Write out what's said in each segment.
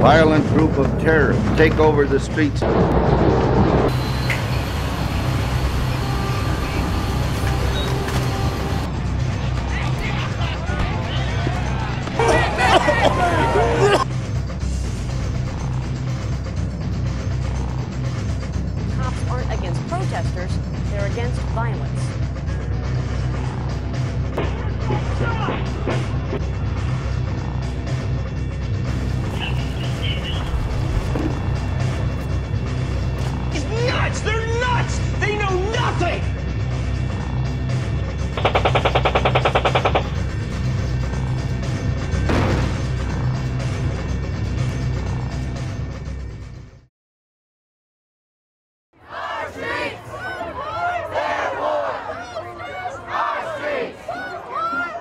violent group of terrorists take over the streets. Cops aren't against protesters, they're against violence. Nuts! They're nuts! They know nothing! Our streets! Their war! Our streets!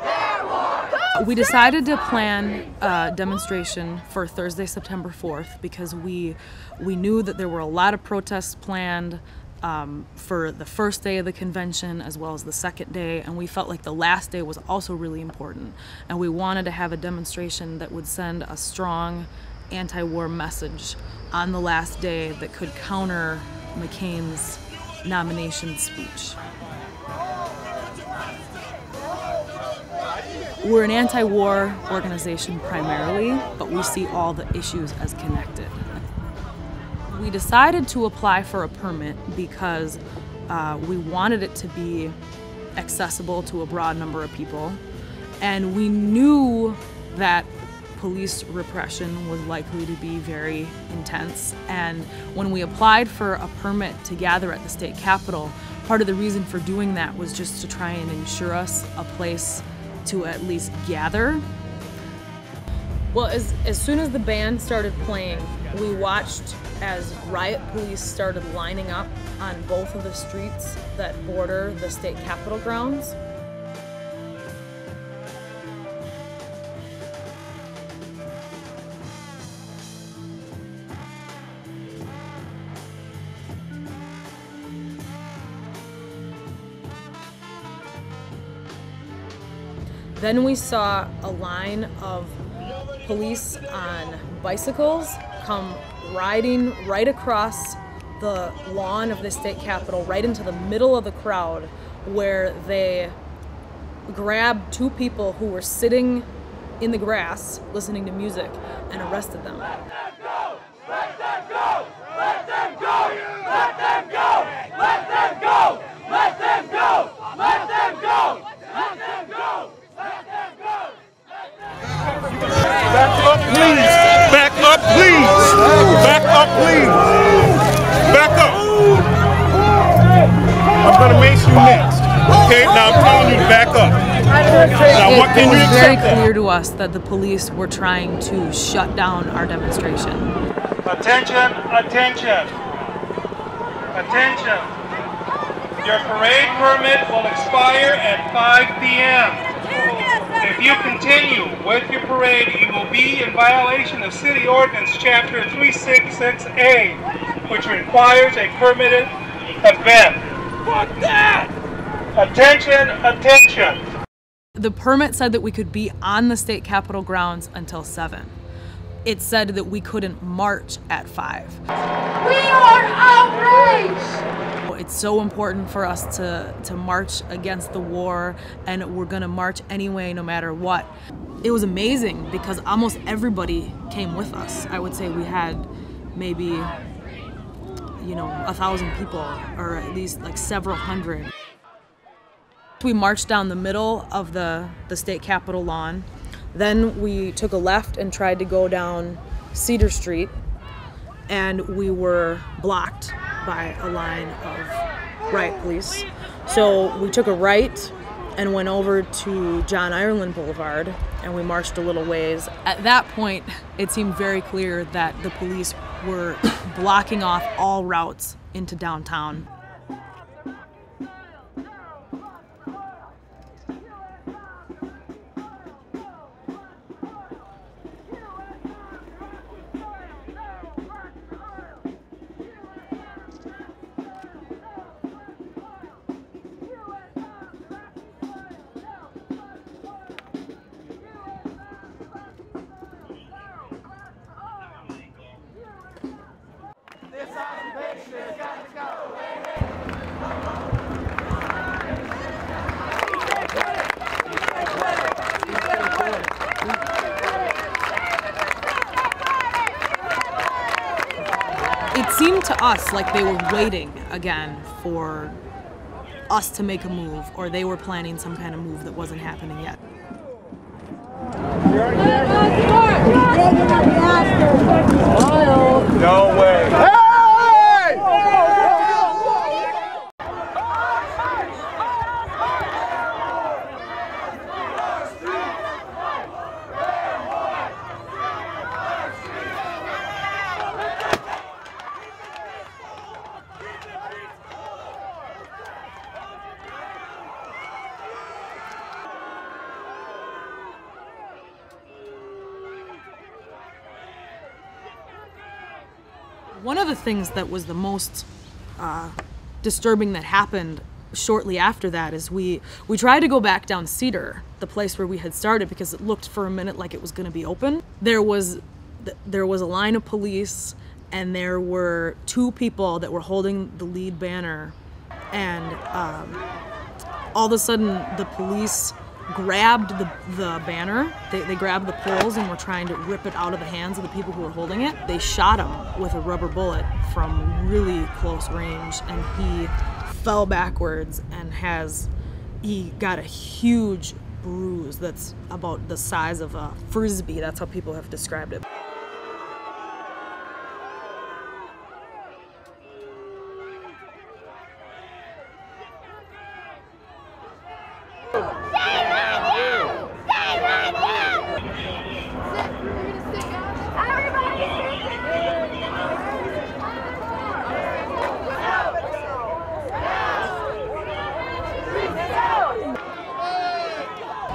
Their war! We decided to plan a demonstration for Thursday, September 4th because we knew that there were a lot of protests planned for the first day of the convention as well as the second day, and we felt like the last day was also really important, and we wanted to have a demonstration that would send a strong anti-war message on the last day that could counter McCain's nomination speech. We're an anti-war organization primarily, but we see all the issues as connected. We decided to apply for a permit because we wanted it to be accessible to a broad number of people, and we knew that police repression was likely to be very intense. And when we applied for a permit to gather at the state capitol, part of the reason for doing that was just to try and ensure us a place to at least gather. Well, as soon as the band started playing, we watched as riot police started lining up on both of the streets that border the state capitol grounds. Then we saw a line of police on bicycles come riding right across the lawn of the state capitol, right into the middle of the crowd, where they grabbed two people who were sitting in the grass listening to music and arrested them. Let them go! Let them go! Let them go! Let them go! Let them go! Let them go! Let them go! Let them go! Let them go! Back up, please! Back up, please! Back up, please! Back up! I'm gonna make you next. Okay, now I'm telling you to back up. Now, what can you It was very accept? clear to us that the police were trying to shut down our demonstration. Attention, attention, attention. Your parade permit will expire at 5 p.m. If you continue with your parade, you will be in violation of City Ordinance Chapter 366A, which requires a permitted event. Fuck that! Attention, attention. The permit said that we could be on the state capitol grounds until 7. It said that we couldn't march at 5. We are outraged! It's so important for us to march against the war, and we're gonna march anyway, no matter what. It was amazing because almost everybody came with us. I would say we had maybe, 1,000 people, or at least like several hundred. We marched down the middle of the state capitol lawn. Then we took a left and tried to go down Cedar Street, and we were blocked by a line of riot police. So we took a right and went over to John Ireland Boulevard, and we marched a little ways. At that point, it seemed very clear that the police were blocking off all routes into downtown. It seemed to us like they were waiting again for us to make a move, or they were planning some kind of move that wasn't happening yet. No way. One of the things that was the most disturbing that happened shortly after that is we tried to go back down Cedar, the place where we had started, because it looked for a minute like it was going to be open. There was a line of police, and there were two people that were holding the lead banner, and all of a sudden the police grabbed the banner, they grabbed the poles and were trying to rip it out of the hands of the people who were holding it. They shot him with a rubber bullet from really close range, and he fell backwards and he got a huge bruise that's about the size of a frisbee. That's how people have described it.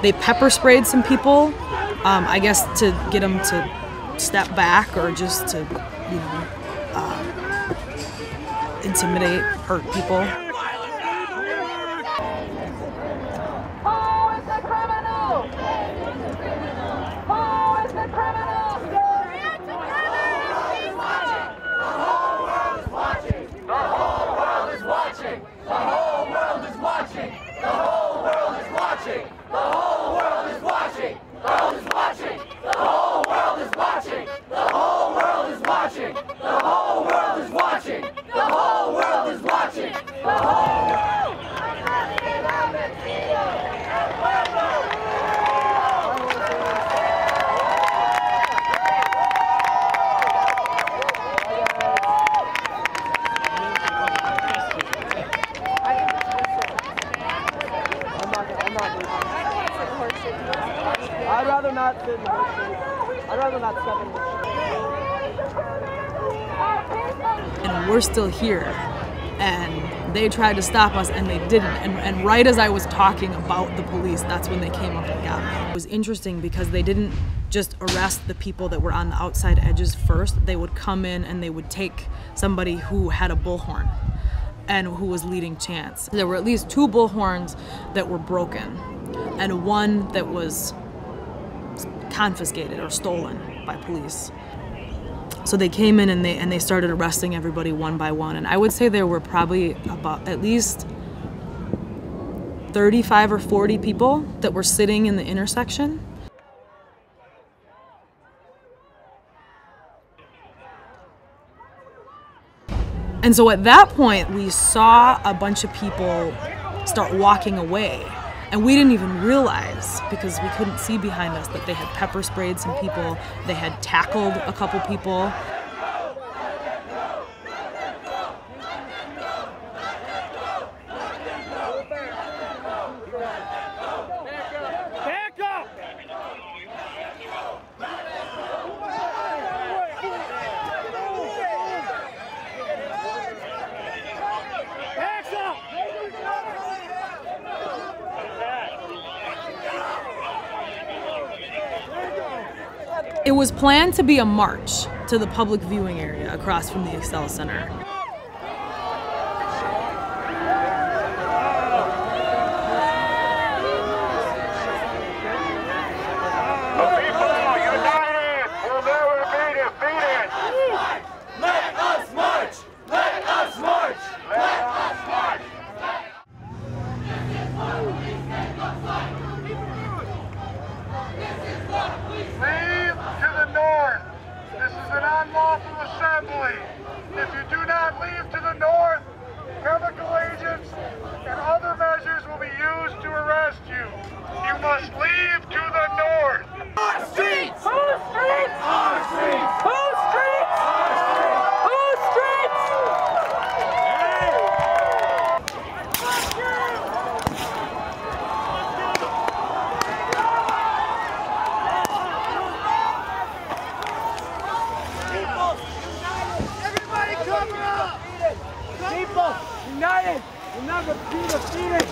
They pepper sprayed some people, I guess to get them to step back, or just to, intimidate, hurt people. Who is the criminal? Who is the criminal? The whole world is watching. The whole world is watching. The whole world is watching. The whole world is watching. The whole world is watching. The whole world is watching. The whole world is watching. The whole world is watching. The whole world is watching. The whole world is watching. The whole world. I'd rather not sit in the horse seat. I'd rather not step in the horse. And we're still here, and they tried to stop us, and they didn't. And right as I was talking about the police, that's when they came up and got me. It was interesting because they didn't just arrest the people that were on the outside edges first. They would come in and they would take somebody who had a bullhorn and who was leading chants. There were at least 2 bullhorns that were broken, and one that was confiscated or stolen by police. So they came in and they started arresting everybody one by one, and I would say there were probably about at least 35 or 40 people that were sitting in the intersection. And so at that point, we saw a bunch of people start walking away. And we didn't even realize, because we couldn't see behind us, that they had pepper sprayed some people, they had tackled a couple people. Back up! Back up! It was planned to be a march to the public viewing area across from the Excel Center. Leave to the north. This is an unlawful assembly. If you must leave to the north. Our streets! Whose streets? Our streets! Whose streets? Whose streets? Everybody come up! People, united! We'll never be defeated!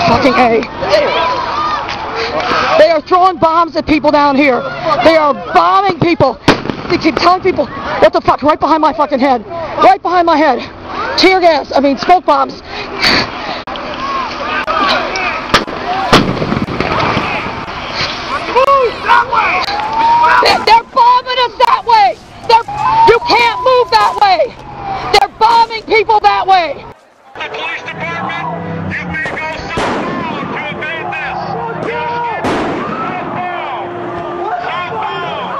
Fucking A. They are throwing bombs at people down here. They are bombing people. They keep telling people, what the fuck, right behind my fucking head. Right behind my head. Tear gas, smoke bombs. They're bombing us that way. You can't move that way. They're bombing people that way. The police department, you may go southbound to evade this. Southbound.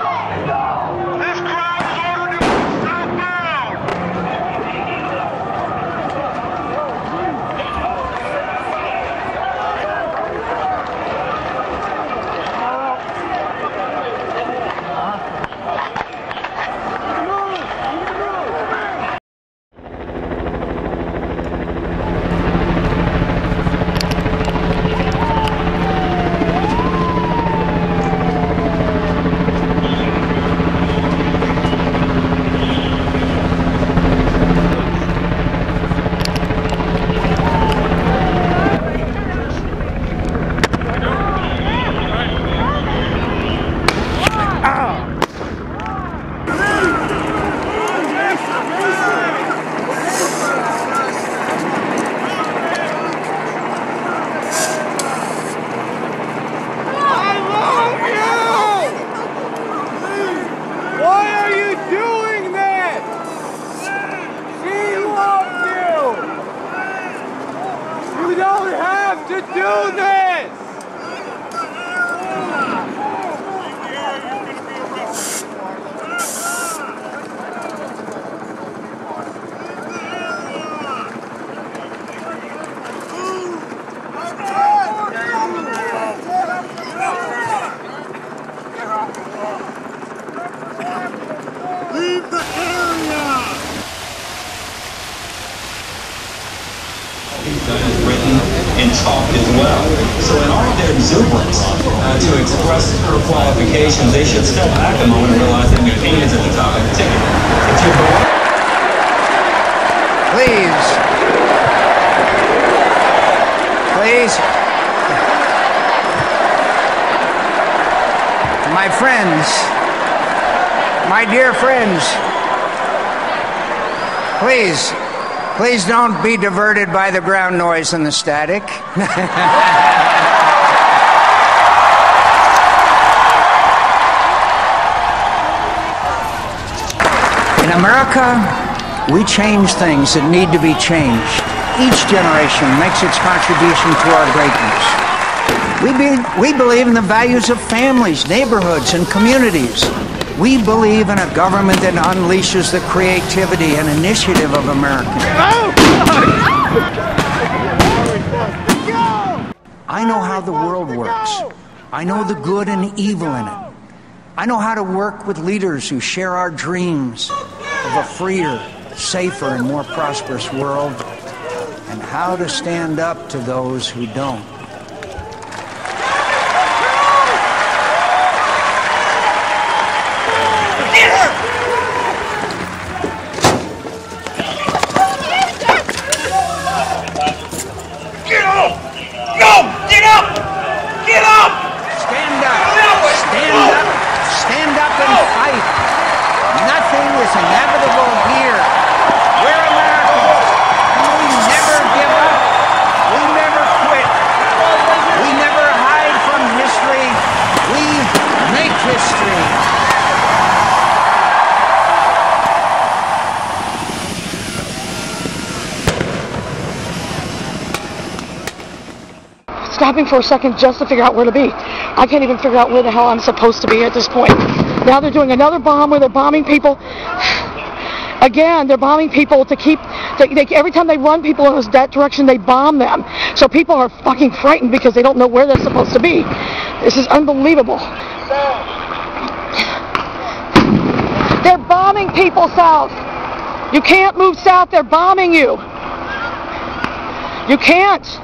This crowd is ordered to move southbound. We don't have to do this! Leave the area! Done is written and talked as well. So in all their exuberance to express her qualifications, they should step back a moment and realize that McCain is at the top of the ticket. Please. Please. My friends, my dear friends, please don't be diverted by the ground noise and the static. In America, we change things that need to be changed. Each generation makes its contribution to our greatness. We believe in the values of families, neighborhoods, and communities. We believe in a government that unleashes the creativity and initiative of Americans. I know how the world works. I know the good and evil in it. I know how to work with leaders who share our dreams of a freer, safer, and more prosperous world, and how to stand up to those who don't. Stand up and fight. Nothing is inevitable here. We're Americans. We never give up. We never quit. We never hide from history. We make history. Stopping for a second just to figure out where to be. I can't even figure out where the hell I'm supposed to be at this point. Now they're doing another bomb where they're bombing people. Again, they're bombing people to keep, every time they run people in that direction, they bomb them. So people are fucking frightened because they don't know where they're supposed to be. This is unbelievable. They're bombing people south. You can't move south, they're bombing you. You can't.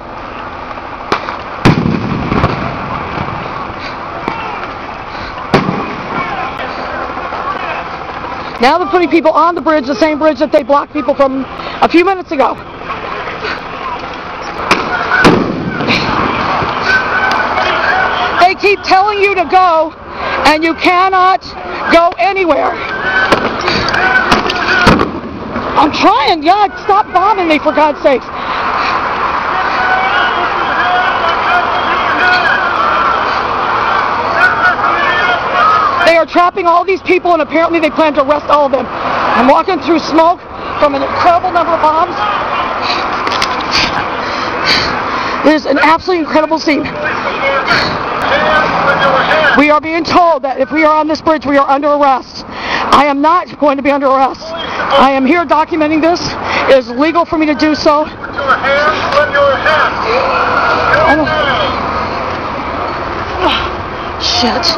Now they're putting people on the bridge, the same bridge that they blocked people from a few minutes ago. They keep telling you to go, and you cannot go anywhere. I'm trying, God, stop bombing me for God's sakes. They are trapping all these people, and apparently they plan to arrest all of them. I'm walking through smoke from an incredible number of bombs. It is an absolutely incredible scene. We are being told that if we are on this bridge, we are under arrest. I am not going to be under arrest. I am here documenting this. It is legal for me to do so. Put your hands on your head. Shit.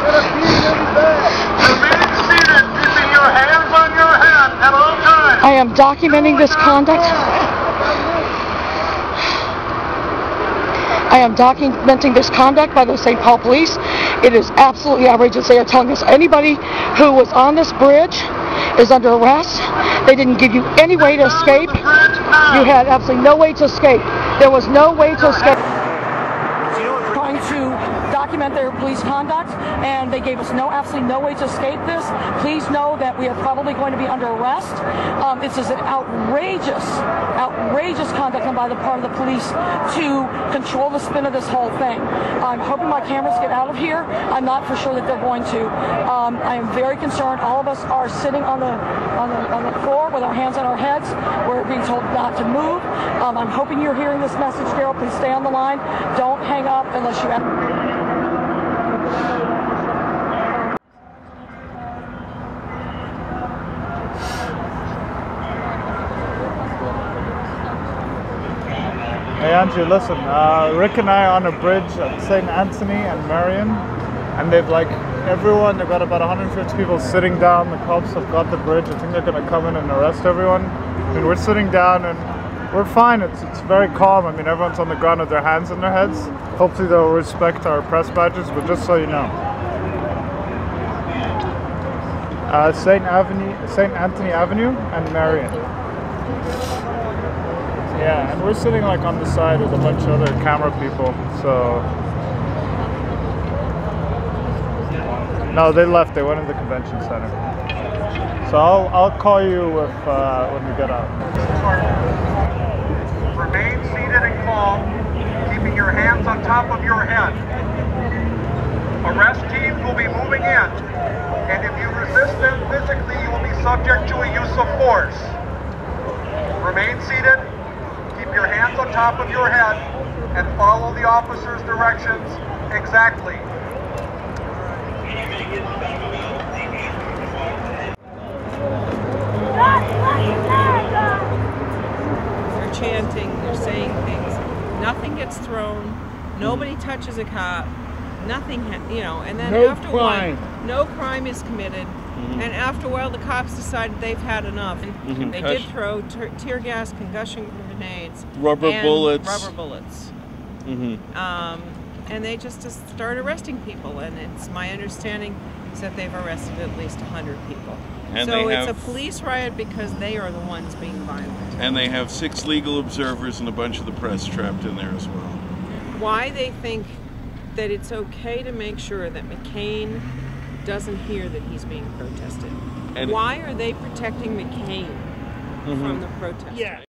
Remain seated, keeping your hands on your head at all times. I am documenting this conduct. I am documenting this conduct by the St. Paul Police. It is absolutely outrageous. They are telling us anybody who was on this bridge is under arrest. They didn't give you any way to escape. You had absolutely no way to escape. There was no way to escape. Trying to document their police conduct, and they gave us absolutely no way to escape this. Please know that we are probably going to be under arrest. This is an outrageous conduct by the part of the police to control the spin of this whole thing. I'm hoping my cameras get out of here. I'm not for sure that they're going to. I am very concerned. All of us are sitting on the floor with our hands on our heads. We're being told not to move. I'm hoping you're hearing this message, Daryl. Please stay on the line. Don't hang up unless you have. Hey Angie, listen, Rick and I are on a bridge at St. Anthony and Marion, and they've got about 150 people sitting down. The cops have got the bridge. I think they're going to come in and arrest everyone. I mean, we're sitting down and we're fine. It's very calm. I mean, everyone's on the ground with their hands on their heads. Hopefully they'll respect our press badges, but just so you know. St. Anthony Avenue and Marion. Yeah, and we're sitting like on the side with a bunch of other camera people, so... No, they left. They went to the convention center. So I'll call you when we get out. Remain seated and calm, keeping your hands on top of your head. Arrest teams will be moving in, and if you resist them physically, you will be subject to a use of force. Remain seated, keep your hands on top of your head, and follow the officer's directions exactly. They're chanting, they're saying things. Nothing gets thrown, nobody touches a cop, nothing, and then after a while, no crime is committed. And after a while, the cops decided they've had enough. And they did throw tear gas, concussion grenades, rubber bullets. And they just start arresting people. And it's my understanding is that they've arrested at least 100 people. And so it's a police riot because they are the ones being violent. And they have 6 legal observers and a bunch of the press trapped in there as well. Why they think that it's okay to make sure that McCain doesn't hear that he's being protested. And why are they protecting McCain from the protesters? Yeah.